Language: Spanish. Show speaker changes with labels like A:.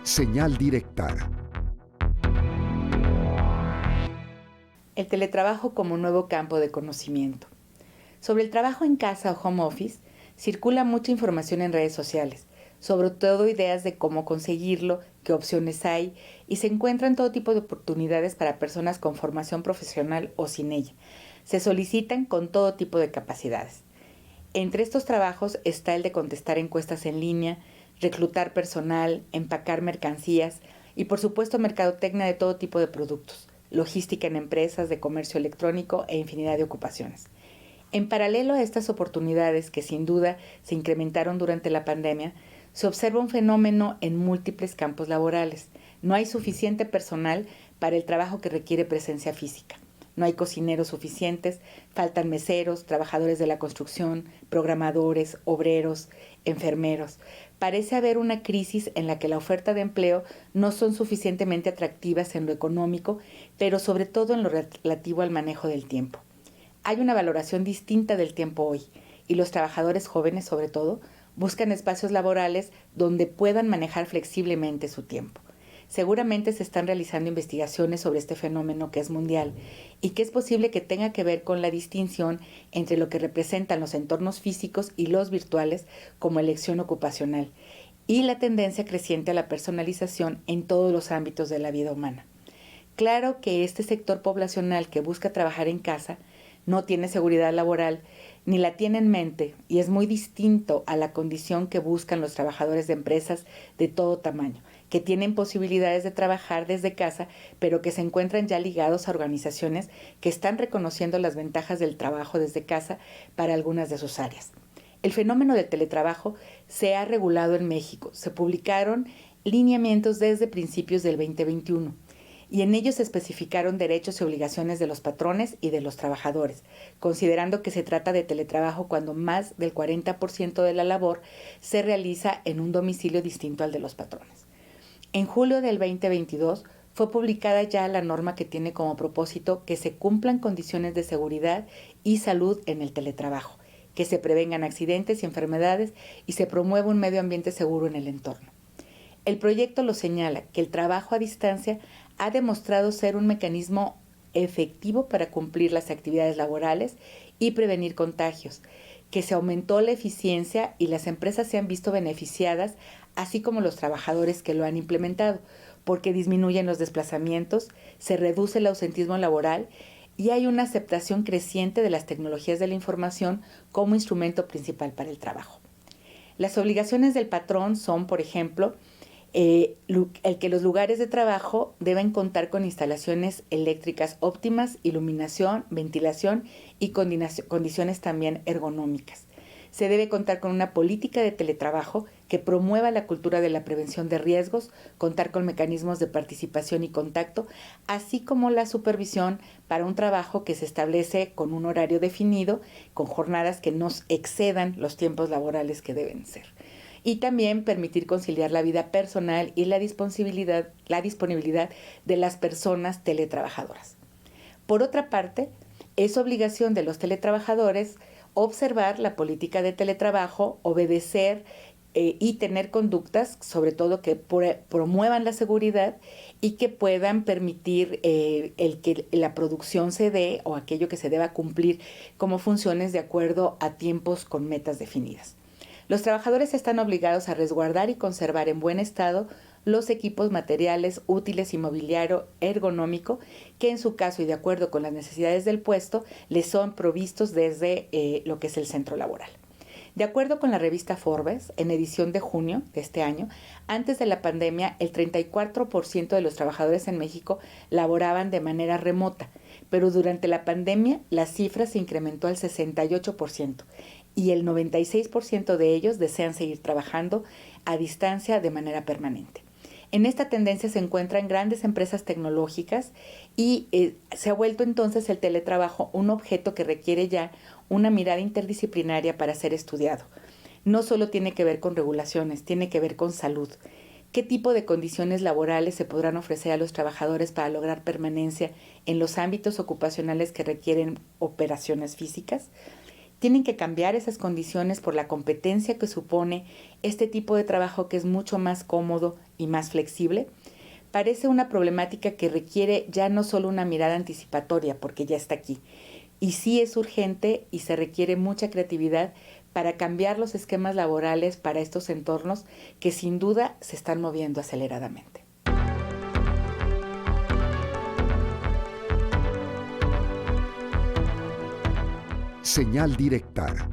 A: Señal directa.
B: El teletrabajo como nuevo campo de conocimiento. Sobre el trabajo en casa o home office, circula mucha información en redes sociales, sobre todo ideas de cómo conseguirlo, qué opciones hay, y se encuentran todo tipo de oportunidades para personas con formación profesional o sin ella. Se solicitan con todo tipo de capacidades. Entre estos trabajos está el de contestar encuestas en línea, reclutar personal, empacar mercancías y por supuesto mercadotecnia de todo tipo de productos, logística en empresas de comercio electrónico e infinidad de ocupaciones. En paralelo a estas oportunidades que sin duda se incrementaron durante la pandemia, se observa un fenómeno en múltiples campos laborales. No hay suficiente personal para el trabajo que requiere presencia física. No hay cocineros suficientes, faltan meseros, trabajadores de la construcción, programadores, obreros, enfermeros. Parece haber una crisis en la que la oferta de empleo no son suficientemente atractivas en lo económico, pero sobre todo en lo relativo al manejo del tiempo. Hay una valoración distinta del tiempo hoy, y los trabajadores jóvenes, sobre todo, buscan espacios laborales donde puedan manejar flexiblemente su tiempo. Seguramente se están realizando investigaciones sobre este fenómeno que es mundial y que es posible que tenga que ver con la distinción entre lo que representan los entornos físicos y los virtuales como elección ocupacional y la tendencia creciente a la personalización en todos los ámbitos de la vida humana. Claro que este sector poblacional que busca trabajar en casa no tiene seguridad laboral ni la tiene en mente y es muy distinto a la condición que buscan los trabajadores de empresas de todo tamaño, que tienen posibilidades de trabajar desde casa, pero que se encuentran ya ligados a organizaciones que están reconociendo las ventajas del trabajo desde casa para algunas de sus áreas. El fenómeno del teletrabajo se ha regulado en México. Se publicaron lineamientos desde principios del 2021 y en ellos se especificaron derechos y obligaciones de los patrones y de los trabajadores, considerando que se trata de teletrabajo cuando más del 40% de la labor se realiza en un domicilio distinto al de los patrones. En julio del 2022 fue publicada ya la norma que tiene como propósito que se cumplan condiciones de seguridad y salud en el teletrabajo, que se prevengan accidentes y enfermedades y se promueva un medio ambiente seguro en el entorno. El proyecto lo señala que el trabajo a distancia ha demostrado ser un mecanismo efectivo para cumplir las actividades laborales y prevenir contagios, que se aumentó la eficiencia y las empresas se han visto beneficiadas, así como los trabajadores que lo han implementado, porque disminuyen los desplazamientos, se reduce el ausentismo laboral y hay una aceptación creciente de las tecnologías de la información como instrumento principal para el trabajo. Las obligaciones del patrón son, por ejemplo, el que los lugares de trabajo deben contar con instalaciones eléctricas óptimas, iluminación, ventilación y condiciones también ergonómicas. Se debe contar con una política de teletrabajo que promueva la cultura de la prevención de riesgos, contar con mecanismos de participación y contacto, así como la supervisión para un trabajo que se establece con un horario definido, con jornadas que no excedan los tiempos laborales que deben ser. Y también permitir conciliar la vida personal y la disponibilidad de las personas teletrabajadoras. Por otra parte, es obligación de los teletrabajadores observar la política de teletrabajo, obedecer y tener conductas, sobre todo que promuevan la seguridad y que puedan permitir el que la producción se dé o aquello que se deba cumplir como funciones de acuerdo a tiempos con metas definidas. Los trabajadores están obligados a resguardar y conservar en buen estado los equipos materiales, útiles y mobiliario ergonómico que en su caso y de acuerdo con las necesidades del puesto les son provistos desde lo que es el centro laboral. De acuerdo con la revista Forbes, en edición de junio de este año, antes de la pandemia, el 34% de los trabajadores en México laboraban de manera remota, pero durante la pandemia la cifra se incrementó al 68% y el 96% de ellos desean seguir trabajando a distancia de manera permanente. En esta tendencia se encuentran grandes empresas tecnológicas y se ha vuelto entonces el teletrabajo un objeto que requiere ya una mirada interdisciplinaria para ser estudiado. No solo tiene que ver con regulaciones, tiene que ver con salud. ¿Qué tipo de condiciones laborales se podrán ofrecer a los trabajadores para lograr permanencia en los ámbitos ocupacionales que requieren operaciones físicas? tienen que cambiar esas condiciones por la competencia que supone este tipo de trabajo que es mucho más cómodo y más flexible. Parece una problemática que requiere ya no solo una mirada anticipatoria, porque ya está aquí, y sí es urgente y se requiere mucha creatividad para cambiar los esquemas laborales para estos entornos que sin duda se están moviendo aceleradamente.
A: Señal Directa